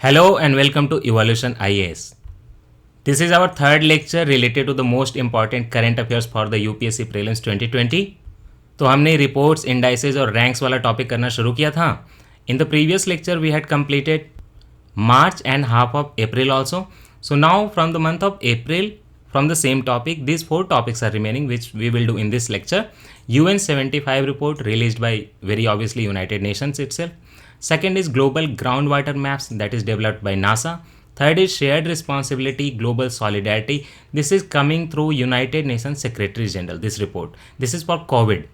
Hello and welcome to Evolution IAS. This is our third lecture related to the most important current affairs for the UPSC Prelims 2020. तो हमने reports, indices और ranks वाला topic करना शुरू किया था. In the previous lecture we had completed March and half of April also. So now from the month of April, from the same topic, these four topics are remaining which we will do in this lecture. UN 75 report released by very obviously United Nations itself. Second is global groundwater maps that is developed by NASA. Third is shared responsibility, global solidarity. This is coming through United Nations Secretary General, this report. This is for COVID.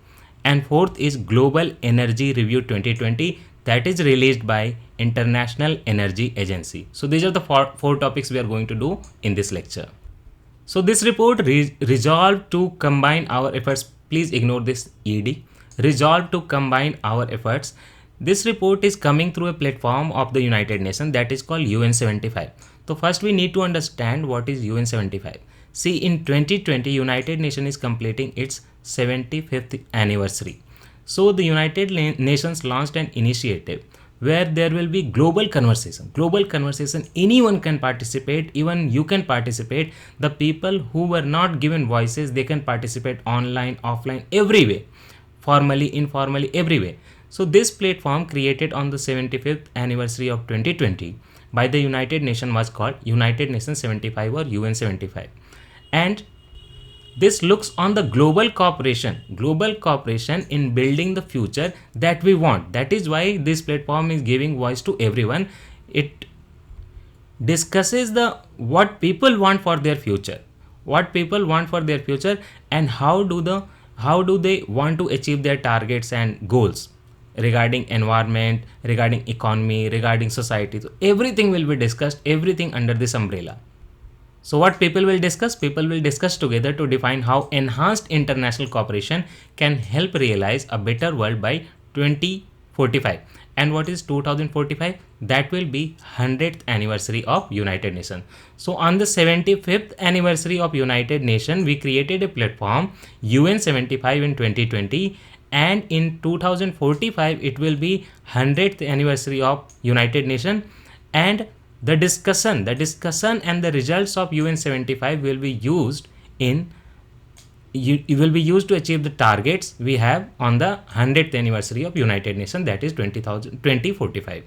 And fourth is Global Energy Review 2020 that is released by International Energy Agency. So these are the four topics we are going to do in this lecture. So this report resolved to combine our efforts. Please ignore this ED. Resolved to combine our efforts. This report is coming through a platform of the United Nations that is called UN 75. So first we need to understand what is UN 75. See, in 2020 United Nations is completing its 75th anniversary. So the United Nations launched an initiative where there will be global conversation. Global conversation, anyone can participate, even you can participate. The people who were not given voices, they can participate online, offline, every way, formally, informally, every way. So this platform created on the 75th anniversary of 2020 by the United Nations was called United Nations 75 or UN 75. And this looks on the global cooperation in building the future that we want. That is why this platform is giving voice to everyone. It discusses what people want for their future, and how do they want to achieve their targets and goals regarding environment, regarding economy, regarding society. So everything will be discussed, everything under this umbrella. So what people will discuss? People will discuss together to define how enhanced international cooperation can help realize a better world by 2045. And what is 2045? That will be 100th anniversary of United Nations. So on the 75th anniversary of United Nations, we created a platform UN 75 in 2020. And in 2045 it will be 100th anniversary of United Nations, and the discussion and the results of UN 75 will be used to achieve the targets we have on the 100th anniversary of United Nations, that is 2045.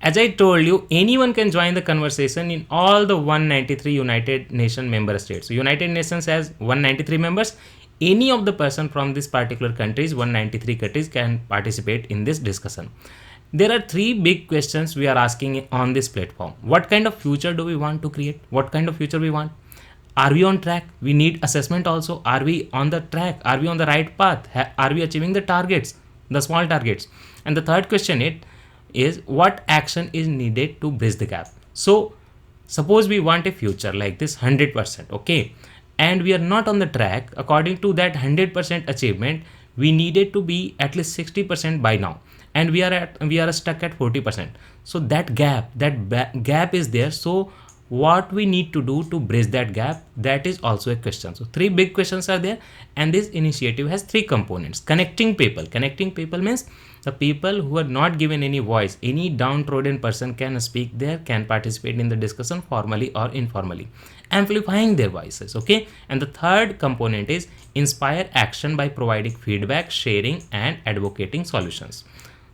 As I told you, anyone can join the conversation in all the 193 United Nations member states. So United Nations has 193 members. Any of the person from this particular countries, 193 countries, can participate in this discussion. There are three big questions we are asking on this platform. What kind of future do we want to create? What kind of future we want? Are we on track? We need assessment also. Are we on the track? Are we on the right path? Are we achieving the targets, the small targets? And the third question is what action is needed to bridge the gap? So suppose we want a future like this 100%, okay? And we are not on the track. According to that 100% achievement, we needed to be at least 60% by now, and we are stuck at 40%. So that gap is there. So what we need to do to bridge that gap, that is also a question. So three big questions are there, and this initiative has three components. Connecting people means the people who are not given any voice, any downtrodden person can speak there, can participate in the discussion formally or informally, amplifying their voices, okay? And the third component is inspire action by providing feedback, sharing, and advocating solutions.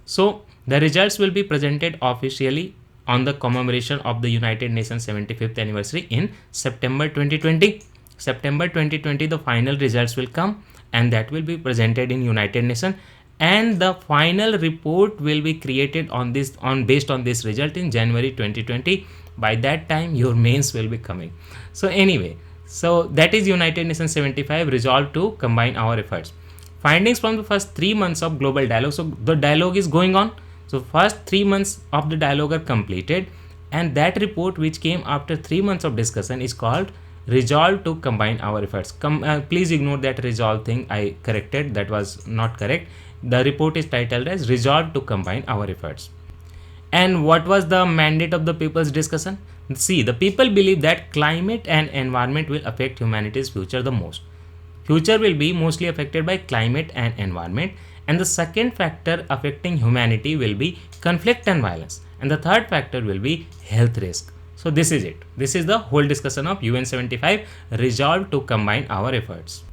So the results will be presented officially on the commemoration of the United Nations 75th anniversary in September 2020. September 2020, the final results will come, and that will be presented in United Nations, and the final report will be created based on this result in January 2020. By that time your mains will be coming. So anyway, so that is United Nations 75 resolved to combine our efforts. Findings from the first 3 months of global dialogue. So the dialogue is going on. So first 3 months of the dialogue are completed, and that report which came after 3 months of discussion is called resolve to combine our efforts. Please ignore that resolve thing I corrected, that was not correct. The report is titled as resolve to combine our efforts. And what was the mandate of the people's discussion? See, the people believe that climate and environment will affect humanity's future the most. Future will be mostly affected by climate and environment, and the second factor affecting humanity will be conflict and violence. and the third factor will be health risk. So this is it. This is the whole discussion of UN 75 resolved to combine our efforts.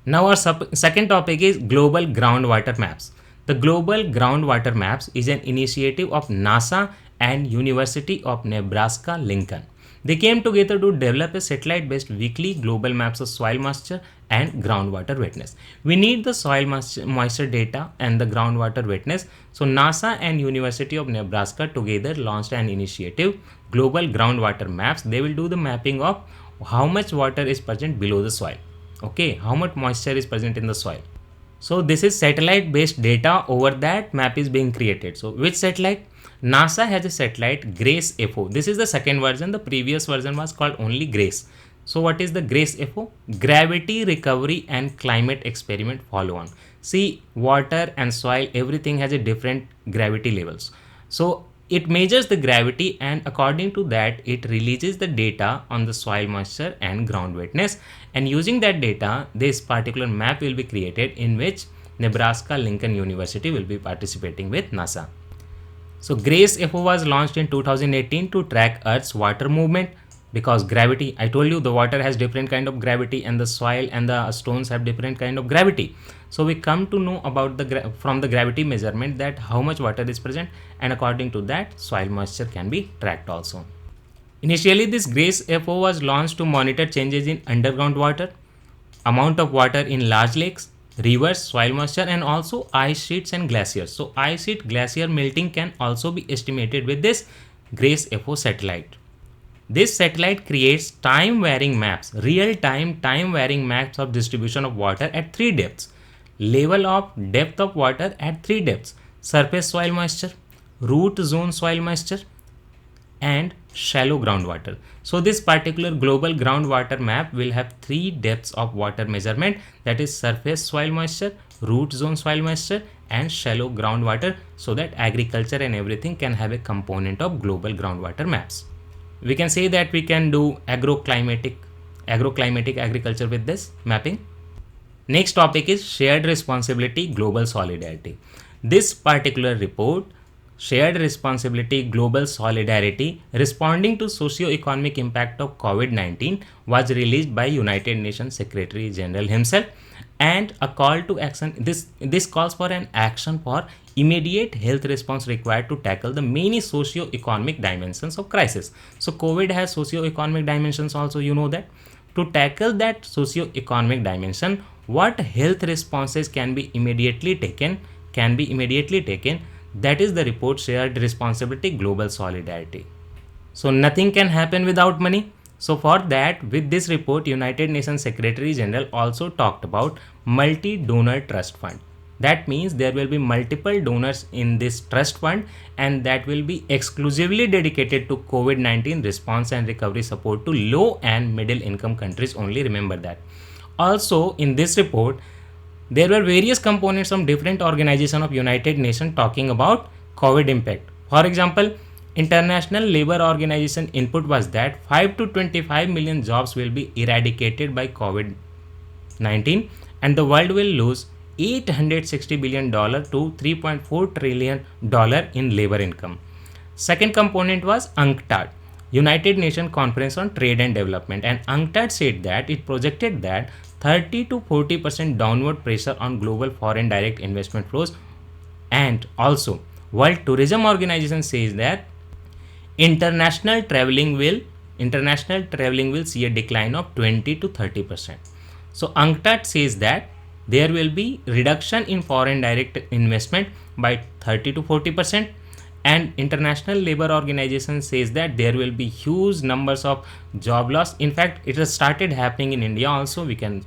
Now our second topic is global groundwater maps. The global groundwater maps is an initiative of NASA and University of Nebraska Lincoln. They came together to develop a satellite-based weekly global maps of soil moisture and groundwater wetness. We need the soil moisture data and the groundwater wetness. So NASA and University of Nebraska together launched an initiative, Global Groundwater Maps. They will do the mapping of how much water is present below the soil. Okay, how much moisture is present in the soil. So this is satellite based data. Over that map is being created. So which satellite? NASA has a satellite, GRACE FO. This is the second version. The previous version was called only GRACE. So what is the GRACE FO? Gravity Recovery and Climate Experiment Follow On. See, water and soil, everything has a different gravity levels. So it measures the gravity, and according to that it releases the data on the soil moisture and ground wetness, and using that data this particular map will be created, in which Nebraska Lincoln University will be participating with NASA. So GRACE FO was launched in 2018 to track Earth's water movement, because gravity, I told you the water has different kind of gravity and the soil and the stones have different kind of gravity. So we come to know about from the gravity measurement that how much water is present, and according to that soil moisture can be tracked also. Initially this GRACE FO was launched to monitor changes in underground water, amount of water in large lakes, rivers, soil moisture, and also ice sheets and glaciers. So ice sheet glacier melting can also be estimated with this GRACE FO satellite. This satellite creates time varying maps, real time varying maps of distribution of water at 3 depths, level of depth of water at 3 depths, surface soil moisture, root zone soil moisture, and shallow groundwater. So this particular global groundwater map will have 3 depths of water measurement, that is surface soil moisture, root zone soil moisture, and shallow groundwater, so that agriculture and everything can have a component of global groundwater maps. We can say that we can do agroclimatic agriculture with this mapping. Next topic is shared responsibility, global solidarity. This particular report, Shared Responsibility, Global Solidarity, Responding to Socio-Economic Impact of COVID-19, was released by United Nations Secretary General himself, and a call to action. This calls for an action for immediate health response required to tackle the many socio-economic dimensions of crisis. So COVID has socio-economic dimensions also, you know that. To tackle that socio-economic dimension, what health responses can be immediately taken? That is the report, Shared Responsibility, Global Solidarity. So nothing can happen without money. So for that, with this report, United Nations Secretary General also talked about multi-donor trust fund. That means there will be multiple donors in this trust fund, and that will be exclusively dedicated to COVID-19 response and recovery support to low and middle income countries only. Remember that. Also in this report, there were various components from different organizations of United Nations talking about COVID impact. For example, International Labour Organization input was that 5 to 25 million jobs will be eradicated by COVID-19, and the world will lose $860 billion to $3.4 trillion in labor income. Second component was UNCTAD, United Nations Conference on Trade and Development, and UNCTAD said that it projected that 30 to 40% downward pressure on global foreign direct investment flows, and also World Tourism Organization says that international traveling will see a decline of 20 to 30%. So UNCTAD says that there will be reduction in foreign direct investment by 30 to 40%, and International Labour Organization says that there will be huge numbers of job loss. In fact, it has started happening in India also. We can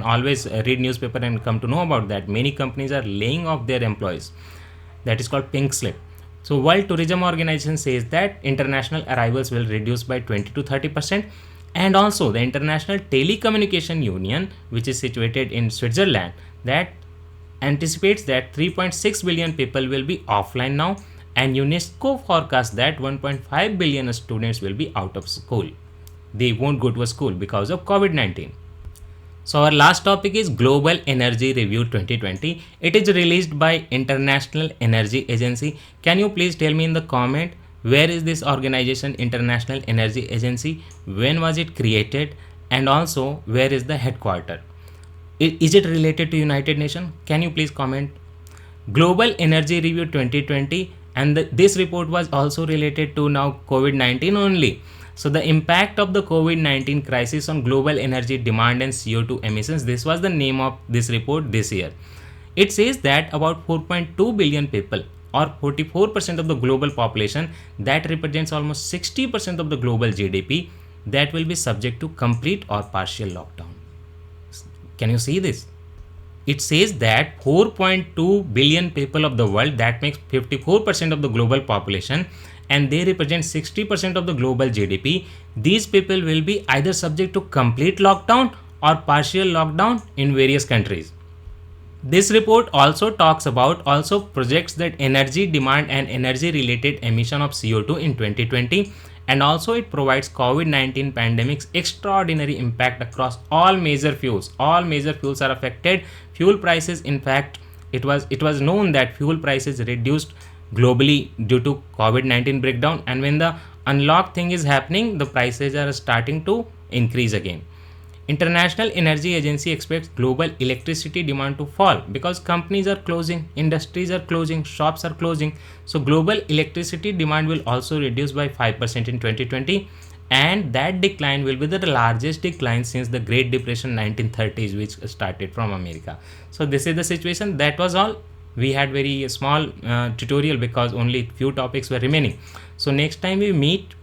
always read newspaper and come to know about that. Many companies are laying off their employees. That is called pink slip. So World Tourism Organization says that international arrivals will reduce by 20 to 30%. And also the International Telecommunication Union, which is situated in Switzerland, that anticipates that 3.6 billion people will be offline now, and UNESCO forecasts that 1.5 billion students will be out of school. They won't go to a school because of COVID-19. So our last topic is Global Energy Review 2020. It is released by International Energy Agency. Can you please tell me in the comment where is this organization, International Energy Agency? When was it created? And also where is the headquarter? Is it related to United Nations? Can you please comment? Global Energy Review 2020, and this report was also related to now COVID-19 only. So the impact of the COVID-19 crisis on global energy demand and CO2 emissions, this was the name of this report this year. It says that about 4.2 billion people, or 44% of the global population, that represents almost 60% of the global GDP, that will be subject to complete or partial lockdown. Can you see this? It says that 4.2 billion people of the world, that makes 54% of the global population, and they represent 60% of the global GDP. These people will be either subject to complete lockdown or partial lockdown in various countries. This report also projects that energy demand and energy related emission of CO2 in 2020, and also it provides COVID-19 pandemic's extraordinary impact across all major fuels. All major fuels are affected. Fuel prices, in fact, it was known that fuel prices reduced globally due to COVID-19 breakdown, and when the unlock thing is happening, the prices are starting to increase again. International Energy Agency expects global electricity demand to fall because companies are closing, industries are closing, shops are closing. So global electricity demand will also reduce by 5% in 2020, and that decline will be the largest decline since the Great Depression 1930s, which started from America. So this is the situation. That was all. We had very small tutorial because only few topics were remaining. So next time we meet,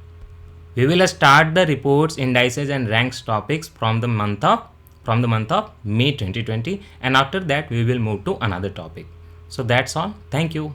we will start the reports, indices and ranks topics from the month of May 2020, and after that we will move to another topic. So that's all. Thank you.